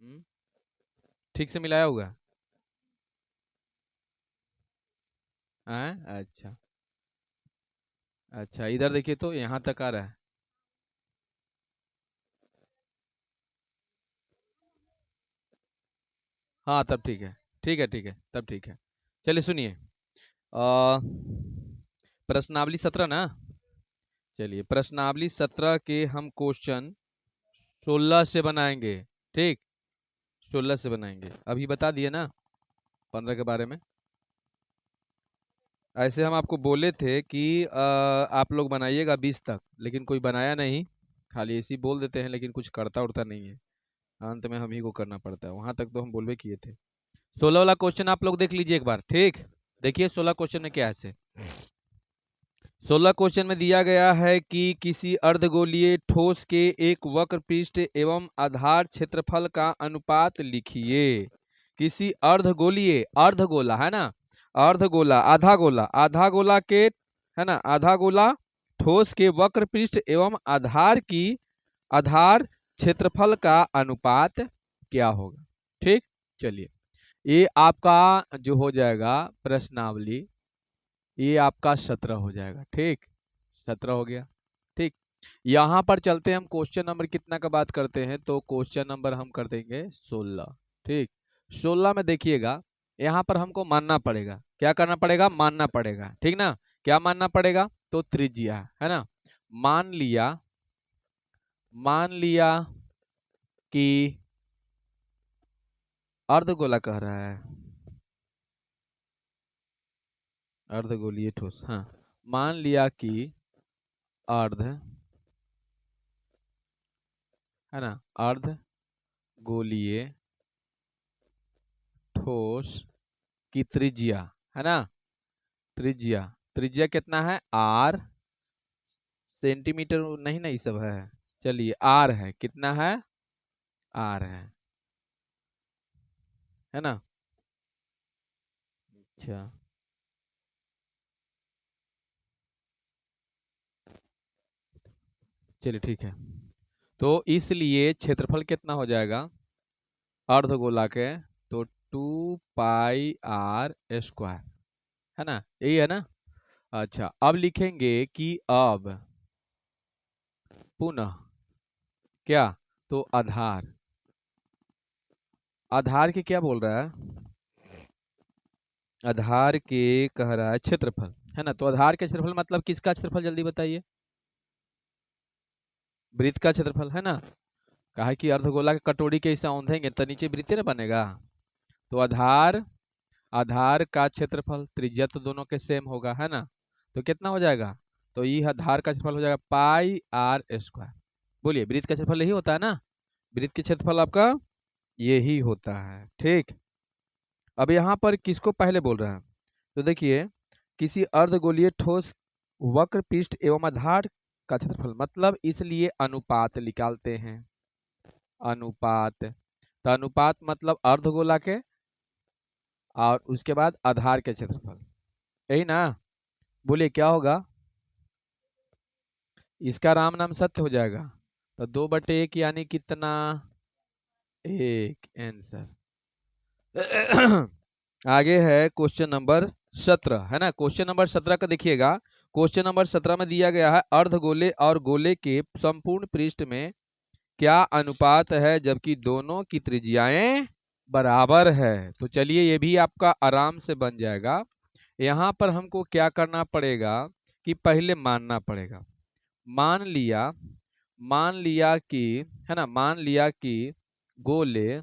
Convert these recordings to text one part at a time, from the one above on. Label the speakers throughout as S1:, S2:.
S1: हम्म, ठीक से मिलाया होगा। हाँ अच्छा। अच्छा इधर देखिए तो यहाँ तक आ रहा है। हाँ तब ठीक है। ठीक है ठीक है तब ठीक है। चलिए सुनिए। अ, प्रश्नावली 17 ना। चलिए प्रश्नावली 17 के हम क्वेश्चन 16 से बनाएंगे। ठीक। 16 से बनाएंगे, अभी बता दिए ना 15 के बारे में। ऐसे हम आपको बोले थे कि आप लोग बनाइएगा 20 तक, लेकिन कोई बनाया नहीं। खाली ऐसे ही बोल देते हैं लेकिन कुछ करता उड़ता नहीं है। अंत में हम ही को करना पड़ता है, वहां तक तो हम बोलबे किए थे। 16 वाला क्वेश्चन आप लोग देख लीजिए एक बार। ठीक। देखिए 16 क्वेश्चन में क्या है से। 16 क्वेश्चन में दिया गया है कि किसी अर्धगोलीय ठोस के एक वक्र पृष्ठ एवं आधार क्षेत्रफल का अनुपात लिखिए। किसी अर्धगोलीय, अर्धगोला है ना, अर्धगोला आधा गोला के, है ना, आधा गोला ठोस के वक्र पृष्ठ एवं आधार की, आधार क्षेत्रफल का अनुपात क्या होगा। ठीक। चलिए ये आपका जो हो जाएगा प्रश्नावली, ये आपका 17 हो जाएगा। ठीक। 17 हो गया। ठीक। यहाँ पर चलते हैं हम क्वेश्चन नंबर कितना का बात करते हैं, तो क्वेश्चन नंबर हम कर देंगे 16। ठीक। 16 में देखिएगा, यहाँ पर हमको मानना पड़ेगा, क्या करना पड़ेगा, मानना पड़ेगा। ठीक ना। क्या मानना पड़ेगा, तो त्रिज्या है ना। मान लिया, मान लिया कि अर्धगोला कह रहा है, अर्धगोलीय ठोस, हाँ। मान लिया कि अर्ध, है ना, अर्ध गोलीय ठोस की त्रिज्या, है ना, त्रिज्या, त्रिज्या कितना है, आर, सेंटीमीटर नहीं ना, ये सब है। चलिए आर है, कितना है, आर है ना। अच्छा चलिए ठीक है। तो इसलिए क्षेत्रफल कितना हो जाएगा अर्धगोला के, तो 2 पाई r² है ना, यही है ना। अच्छा अब लिखेंगे कि अब पुनः क्या, तो आधार, आधार के क्या बोल रहा है, आधार के कह रहा है क्षेत्रफल, है ना। तो आधार के क्षेत्रफल मतलब किसका क्षेत्रफल, जल्दी बताइए। वृत्त का क्षेत्रफल, है ना। कहा कि अर्धगोला के कटोरी के ऐसे औंधेंगे तो नीचे वृत्त ना बनेगा। तो आधार, आधार का क्षेत्रफल, त्रिज्या तो दोनों के सेम होगा, है ना। तो कितना हो जाएगा, तो ये आधार का क्षेत्रफल हो जाएगा πr²। बोलिए वृत्त का क्षेत्रफल यही होता है ना, वृत्त के क्षेत्रफल आपका यही होता है। ठीक। अब यहाँ पर किसको पहले बोल रहा है, तो देखिए किसी अर्धगोलीय ठोस वक्र पृष्ठ एवं आधार का क्षेत्रफल, मतलब इसलिए अनुपात निकालते हैं। अनुपात, तो अनुपात मतलब अर्धगोला के और उसके बाद आधार के क्षेत्रफल, यही ना। बोलिए क्या होगा, इसका राम नाम सत्य हो जाएगा। तो 2/1 यानी कितना, एक आंसर। आगे है क्वेश्चन नंबर 17, है ना। क्वेश्चन नंबर 17 का देखिएगा। क्वेश्चन नंबर 17 में दिया गया है अर्धगोले और गोले के संपूर्ण पृष्ठ में क्या अनुपात है जबकि दोनों की त्रिज्याएं बराबर है। तो चलिए ये भी आपका आराम से बन जाएगा। यहाँ पर हमको क्या करना पड़ेगा कि पहले मानना पड़ेगा। मान लिया, मान लिया कि, है ना, मान लिया कि गोले,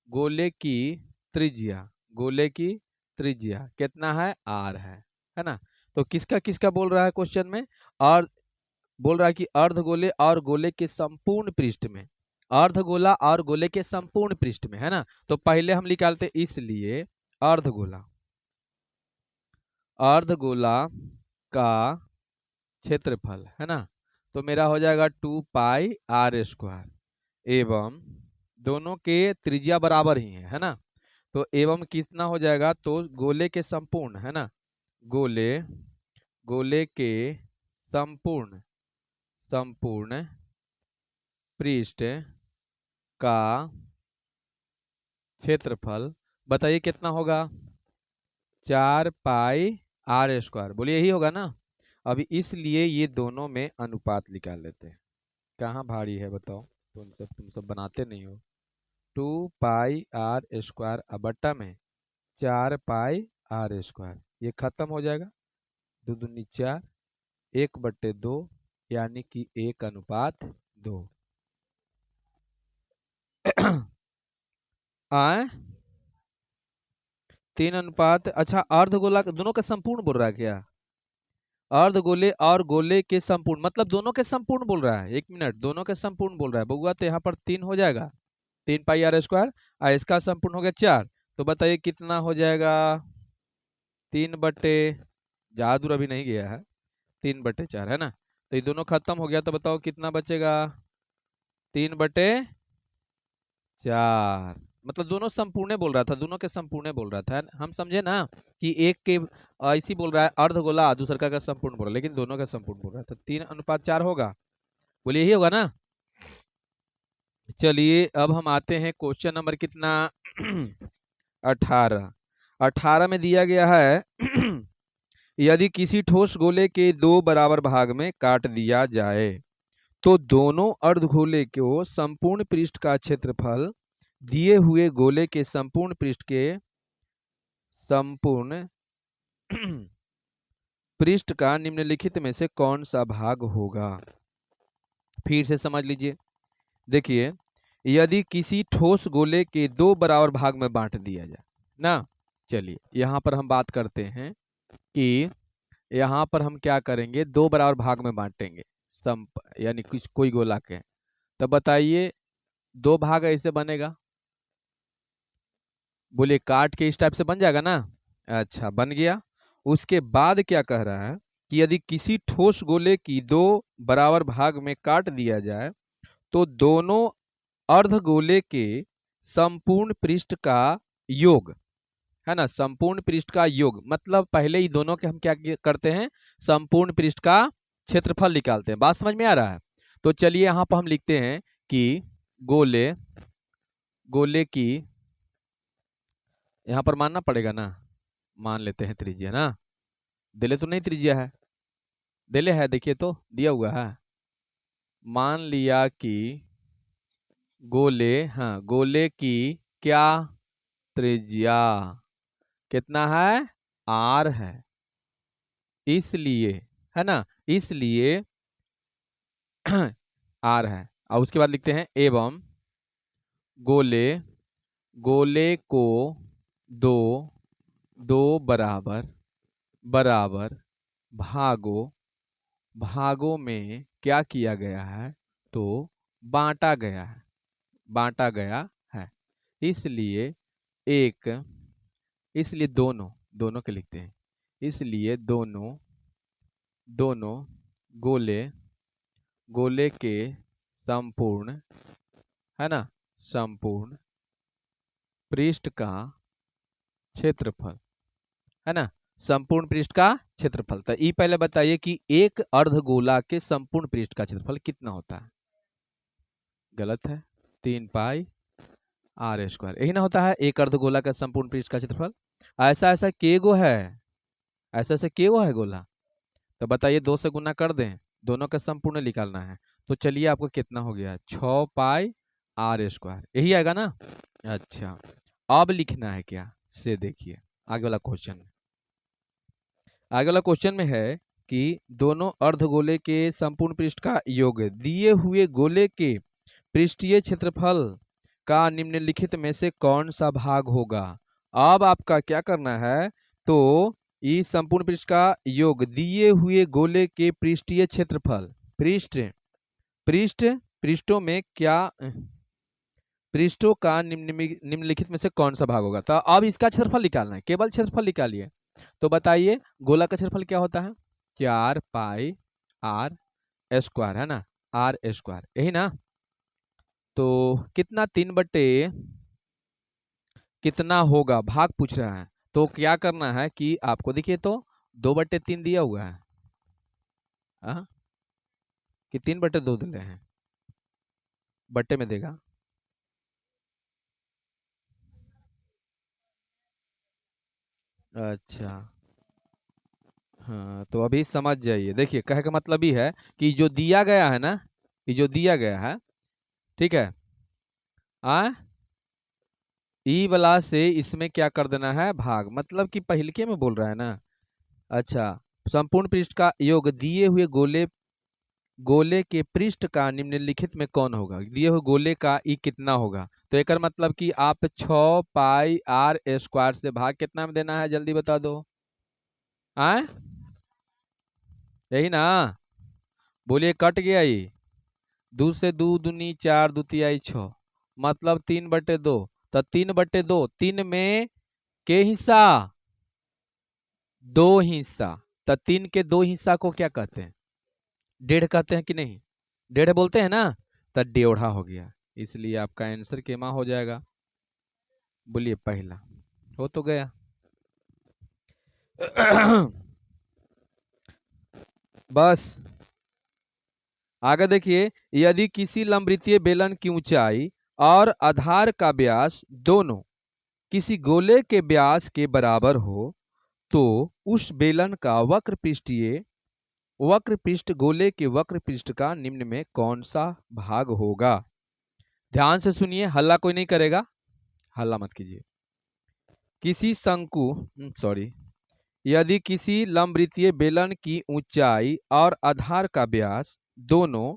S1: गोले की त्रिज्या, गोले की त्रिज्या कितना है, आर है ना। तो किसका किसका बोल रहा है क्वेश्चन में, और बोल रहा है कि अर्धगोले और गोले के संपूर्ण पृष्ठ में, अर्धगोला और गोले के संपूर्ण पृष्ठ में, है ना। तो पहले हम निकालते, इसलिए अर्धगोला, अर्धगोला का क्षेत्रफल, है ना, तो मेरा हो जाएगा 2 पाई r², एवं दोनों के त्रिज्या बराबर ही है ना। तो एवं कितना हो जाएगा, तो गोले के संपूर्ण, है ना, गोले, गोले के संपूर्ण, संपूर्ण पृष्ठ का क्षेत्रफल बताइए कितना होगा, 4 पाई r²। बोलिए यही होगा ना। अभी इसलिए ये दोनों में अनुपात निकाल लेते हैं। कहाँ भारी है बताओ, तुम सब बनाते नहीं हो। 2 पाई r² बट्टा में 4 पाई r², ये खत्म हो जाएगा। दो दूनी 4, 1/2, यानी कि 1:2। आए 3 अनुपात, अच्छा अर्धगोला दोनों का संपूर्ण बोल रहा है क्या? अर्धगोले और गोले के संपूर्ण, मतलब दोनों के संपूर्ण बोल रहा है। 1 मिनट, दोनों के संपूर्ण बोल रहा है बउआ, तो यहाँ पर 3 हो जाएगा। 3 पाई r², और इसका संपूर्ण हो गया 4। तो बताइए कितना हो जाएगा, 3/, ज्यादा दूर अभी नहीं गया है, 3/4 है ना। तो ये दोनों खत्म हो गया, तो बताओ कितना बचेगा, 3/4। मतलब दोनों संपूर्ण बोल रहा था, दोनों के संपूर्ण बोल रहा था, हम समझे ना कि एक के ऐसी बोल रहा है अर्धगोला, दूसरा का संपूर्ण बोल रहा है, लेकिन दोनों का संपूर्ण बोल रहा था। 3:4 होगा, बोलिए यही होगा ना। चलिए अब हम आते हैं क्वेश्चन नंबर कितना 18। 18 में दिया गया है यदि किसी ठोस गोले के 2 बराबर भाग में काट दिया जाए तो दोनों अर्धगोले को संपूर्ण पृष्ठ का क्षेत्रफल दिए हुए गोले के संपूर्ण पृष्ठ के संपूर्ण पृष्ठ का निम्नलिखित में से कौन सा भाग होगा। फिर से समझ लीजिए, देखिए यदि किसी ठोस गोले के 2 बराबर भाग में बांट दिया जाए ना, चलिए यहाँ पर हम बात करते हैं कि यहाँ पर हम क्या करेंगे, 2 बराबर भाग में बांटेंगे यानी कुछ कोई गोला के। तो बताइए 2 भाग ऐसे बनेगा, बोलिए काट के इस टाइप से बन जाएगा ना। अच्छा बन गया। उसके बाद क्या कह रहा है कि यदि किसी ठोस गोले की 2 बराबर भाग में काट दिया जाए तो दोनों अर्धगोले के संपूर्ण पृष्ठ का योग, है ना, संपूर्ण पृष्ठ का योग, मतलब पहले ही दोनों के हम क्या करते हैं, संपूर्ण पृष्ठ का क्षेत्रफल निकालते हैं। बात समझ में आ रहा है। तो चलिए यहाँ पर हम लिखते हैं कि गोले गोले की, यहाँ पर मानना पड़ेगा ना, मान लेते हैं त्रिज्या ना, दिले तो नहीं त्रिज्या है, दिले है, देखिए तो दिया हुआ है। मान लिया कि गोले, हाँ गोले की क्या त्रिज्या कितना है, आर है, इसलिए, है ना, इसलिए आर है। और उसके बाद लिखते हैं एवं गोले गोले को दो दो बराबर बराबर भागों भागों में क्या किया गया है, तो बांटा गया है, बांटा गया है। इसलिए एक, इसलिए दोनों, दोनों के लिखते हैं, इसलिए दोनों दोनों गोले गोले के संपूर्ण, है ना, संपूर्ण पृष्ठ का क्षेत्रफल, है ना, संपूर्ण पृष्ठ का क्षेत्रफल। तो ये पहले बताइए कि एक अर्धगोला के संपूर्ण पृष्ठ का क्षेत्रफल कितना होता है। गलत है, 3 पाई r², यही ना होता है एक अर्धगोला का संपूर्ण पृष्ठ का क्षेत्रफल। ऐसा ऐसा के गो है, ऐसा ऐसा के गो है गोला। तो बताइए 2 से गुना कर दें, दोनों का संपूर्ण निकालना है। तो चलिए आपको कितना हो गया, 6 पाई r², यही आएगा ना। अच्छा अब लिखना है क्या, से देखिए आगे वाला क्वेश्चन। आगे वाला क्वेश्चन में है कि दोनों अर्धगोले के संपूर्ण पृष्ठ का योग दिए हुए गोले के पृष्ठीय क्षेत्रफल का निम्नलिखित में से कौन सा भाग होगा। अब आपका क्या करना है, तो इस संपूर्ण पृष्ठ का योग दिए हुए गोले के पृष्ठीय क्षेत्रफल, पृष्ठ पृष्ठ पृष्ठों में क्या, पृष्ठों का निम्नलिखित में से कौन सा भाग होगा। तो अब इसका क्षेत्रफल निकालना है, केवल क्षेत्रफल निकालिए। तो बताइए गोला का क्षेत्रफल क्या होता है, 4 पाई r², है ना, r², यही ना। तो कितना, 3/, कितना होगा भाग पूछ रहा है। तो क्या करना है कि आपको देखिए तो 2/3 दिया हुआ है, हाँ कि 3/2 दिले हैं, बट्टे में देगा। अच्छा, हाँ तो अभी समझ जाइए। देखिए कहे का मतलब ही है कि जो दिया गया है ना, कि जो दिया गया है, ठीक है, आ ई वाला से इसमें क्या कर देना है, भाग, मतलब कि पहिलके में बोल रहा है ना। अच्छा, संपूर्ण पृष्ठ का योग दिए हुए गोले गोले के पृष्ठ का निम्नलिखित में कौन होगा, दिए हुए गोले का ई कितना होगा। तो एक मतलब कि आप 6 पाई r² से भाग कितना में देना है, जल्दी बता दो। आए, यही ना, बोलिए, कट गया ये। 2 से 2 दूनी 4, दूतियाई 6, मतलब 3/2। तो 3/2, 3 में के हिस्सा, 2 हिस्सा। तो 3 के 2 हिस्सा को क्या कहते हैं, डेढ़ कहते हैं कि नहीं, डेढ़ बोलते हैं ना। तो डेढ़ा हो गया, इसलिए आपका आंसर केमा हो जाएगा। बोलिए पहला, हो तो गया। बस, आगे देखिए, यदि किसी लंबवृत्तीय बेलन की ऊंचाई और आधार का व्यास दोनों किसी गोले के व्यास के बराबर हो, तो उस बेलन का वक्र पृष्ठ गोले के वक्र पृष्ठ का निम्न में कौन सा भाग होगा। ध्यान से सुनिए, हल्ला कोई नहीं करेगा, हल्ला मत कीजिए। किसी शंकु सॉरी यदि किसी लंबवृत्तीय बेलन की ऊंचाई और आधार का व्यास दोनों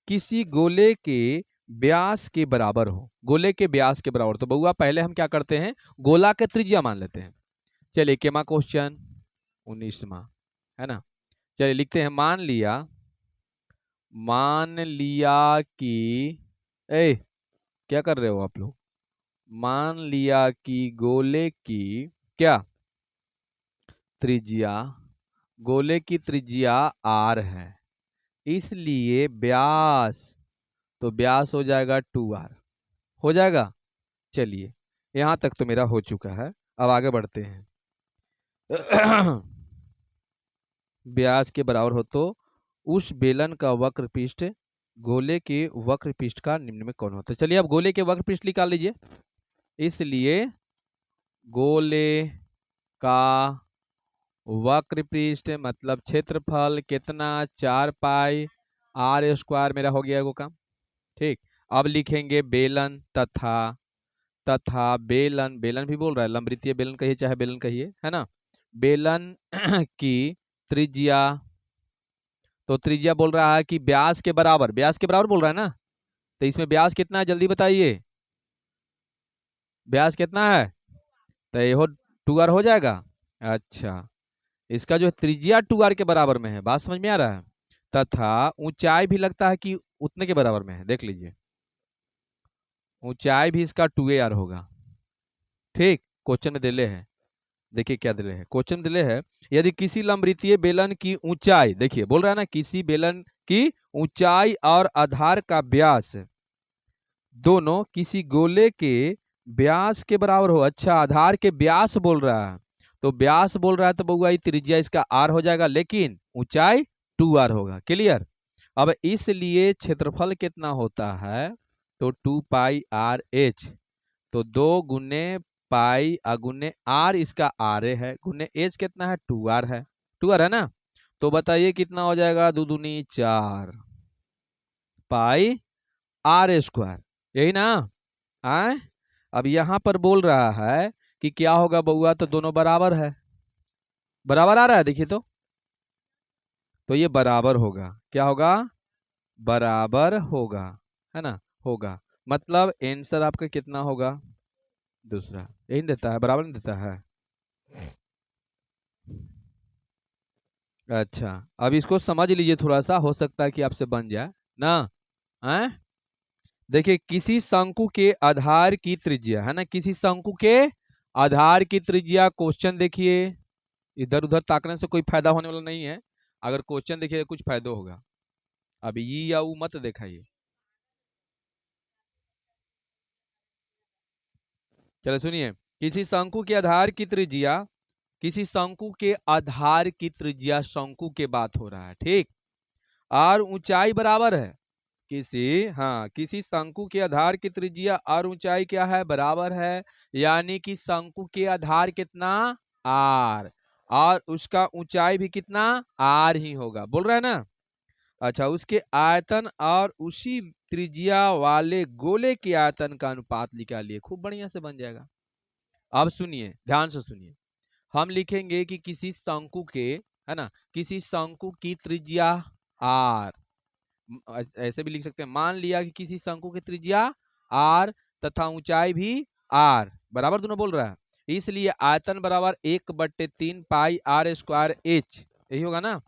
S1: किसी गोले के व्यास के बराबर हो, गोले के व्यास के बराबर, तो बउआ पहले हम क्या करते हैं, गोला के त्रिज्या मान लेते हैं। चलिए केमा क्वेश्चन, 19वां, है ना। चलिए लिखते हैं, मान लिया कि, ए क्या कर रहे हो आप लोग, मान लिया कि गोले की क्या त्रिज्या, गोले की त्रिज्या r है, इसलिए व्यास, तो व्यास हो जाएगा 2r, हो जाएगा। चलिए, यहां तक तो मेरा हो चुका है, अब आगे बढ़ते हैं। व्यास के बराबर हो तो उस बेलन का वक्र पृष्ठ गोले के वक्र पृष्ठ का निम्न में कौन होता है। चलिए अब गोले के वक्र पृष्ठ निकाल लीजिए। इसलिए गोले का वक्र पृष्ठ मतलब क्षेत्रफल कितना, 4 पाई r² मेरा हो गया वो काम। ठीक, अब लिखेंगे बेलन तथा बेलन, बेलन भी बोल रहा है, लंबवृत्तीय बेलन कहिए चाहे बेलन कहिए, है ना। बेलन की त्रिज्या, तो त्रिज्या बोल रहा है कि व्यास के बराबर, व्यास के बराबर बोल रहा है ना। तो इसमें व्यास कितना है, जल्दी बताइए, व्यास कितना है। तो ये 2r हो जाएगा। अच्छा, इसका जो त्रिज्या 2r के बराबर में है, बात समझ में आ रहा है। तथा ऊंचाई भी लगता है कि उतने के बराबर में है, देख लीजिए, ऊंचाई भी इसका 2ar होगा। ठीक, क्वेश्चन में दिले है, देखिए क्या दिले है, क्वेश्चन दिले है, यदि किसी लंबवृत्तीय बेलन की ऊंचाई, देखिए बोल रहा है ना, किसी बेलन की ऊंचाई और आधार का व्यास दोनों किसी गोले के व्यास के बराबर हो। अच्छा, आधार के व्यास बोल रहा है, तो व्यास बोल रहा है तो बउआ त्रिज्या इसका r हो जाएगा, लेकिन ऊंचाई 2r होगा। क्लियर। अब इसलिए क्षेत्रफल कितना होता है, तो 2 पाई r h, तो 2 गुने पाई गुने r, इसका r है, गुने h कितना है, 2r है, 2r है ना। तो बताइए कितना हो जाएगा, 2 दूनी 4 पाई r², यही ना। आए, अब यहाँ पर बोल रहा है कि क्या होगा बउआ, तो दोनों बराबर है, बराबर आ रहा है, देखिए तो ये बराबर होगा, क्या होगा, बराबर होगा, है ना, होगा, मतलब आंसर आपका कितना होगा, दूसरा, यही देता है, बराबर नहीं देता है। अच्छा, अब इसको समझ लीजिए थोड़ा सा, हो सकता है कि आपसे बन जाए ना। हैं, देखिए, किसी शंकु के आधार की त्रिज्या, है ना, किसी शंकु के आधार की त्रिज्या, क्वेश्चन देखिए, इधर उधर ताकने से कोई फायदा होने वाला नहीं है, अगर क्वेश्चन देखिए कुछ फायदा होगा। अब ये या वो मत दिखाइए। चलो सुनिए, किसी शंकु के आधार की त्रिज्या, किसी शंकु के आधार की त्रिज्या, शंकु के बात हो रहा है, ठीक, और ऊंचाई बराबर है, किसी शंकु के आधार की त्रिज्या और ऊंचाई क्या है, बराबर है, यानी कि शंकु के आधार कितना, आर, और उसका ऊंचाई भी कितना आर ही होगा, बोल रहा है ना। अच्छा, उसके आयतन और उसी त्रिज्या वाले गोले के आयतन का अनुपात निकालिए, खूब बढ़िया से बन जाएगा। अब सुनिए, ध्यान से सुनिए, हम लिखेंगे कि किसी शंकु के, है ना, किसी शंकु की त्रिज्या आर, ऐसे भी लिख सकते हैं, मान लिया कि किसी शंकु की त्रिज्या आर तथा ऊंचाई भी आर, बराबर दोनों बोल रहा है, इसलिए आयतन बराबर 1/3 पाई आर स्क्वायर एच, यही होगा ना।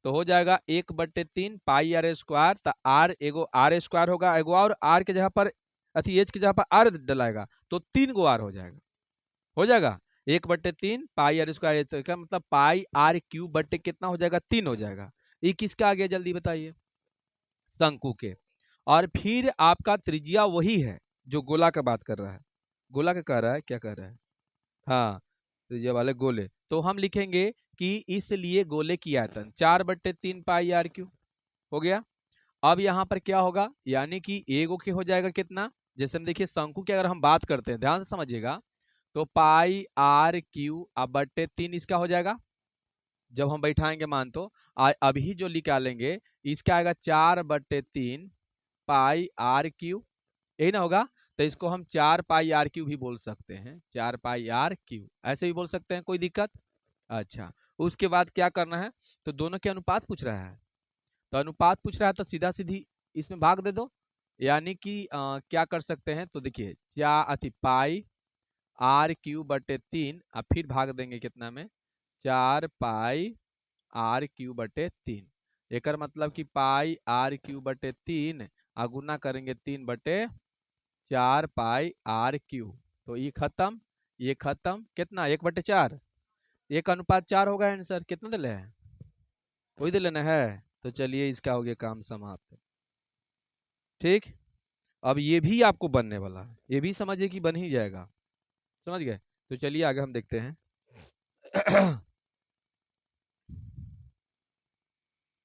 S1: तो हो जाएगा 1/3 पाई आर स्क्वायर, तो आर एगो आर स्क्वायर होगा, एगो और आर के जगह पर अथी एच की जगह पर आर डलाएगा, तो 3 गो आर हो जाएगा, हो जाएगा 1/3 पाई आर स्क्वायर, तो क्या मतलब पाई आर क्यूब बट्टे कितना हो जाएगा, 3 हो जाएगा। ये किसका आ गया जल्दी बताइए, शंकु के। और फिर आपका त्रिज्या वही है जो गोला का बात कर रहा है, गोला का कह रहा है, क्या कह रहा है, हाँ, त्रिज्या वाले गोले, तो हम लिखेंगे कि इसलिए गोले की आयतन 4/3 पाई आर क्यू हो गया। अब यहाँ पर क्या होगा, यानी कि एगो के हो जाएगा कितना, जैसे हम देखिए शंकु की अगर हम बात करते हैं, ध्यान से समझिएगा, तो पाई आर क्यू अब बट्टे 3 इसका हो जाएगा, जब हम बैठाएंगे मान तो अभी जो निकालेंगे इसका आएगा 4/3 पाई आर क्यू, यही ना होगा। तो इसको हम 4 पाई आर क्यू भी बोल सकते हैं, 4 पाई आर क्यू ऐसे भी बोल सकते हैं, कोई दिक्कत। अच्छा, उसके बाद क्या करना है, तो दोनों के अनुपात पूछ रहा है, तो अनुपात पूछ रहा है तो सीधा सीधी इसमें भाग दे दो, यानी कि क्या कर सकते हैं, तो देखिए क्या अति पाई आर क्यू बटे 3, अब फिर भाग देंगे कितना में, 4 पाई आर क्यू बटे 3, एकर मतलब कि पाई आर क्यू बटे 3 गुना करेंगे 3/4 पाई आर क्यू, तो ये खत्म, ये खत्म, कितना 1/4, 1:4 होगा आंसर, कितना दे है, वही दे लेना है। तो चलिए इसका हो गया काम समाप्त, ठीक। अब ये भी आपको बनने वाला है, ये भी समझिए कि बन ही जाएगा, समझ गए। तो चलिए आगे हम देखते हैं।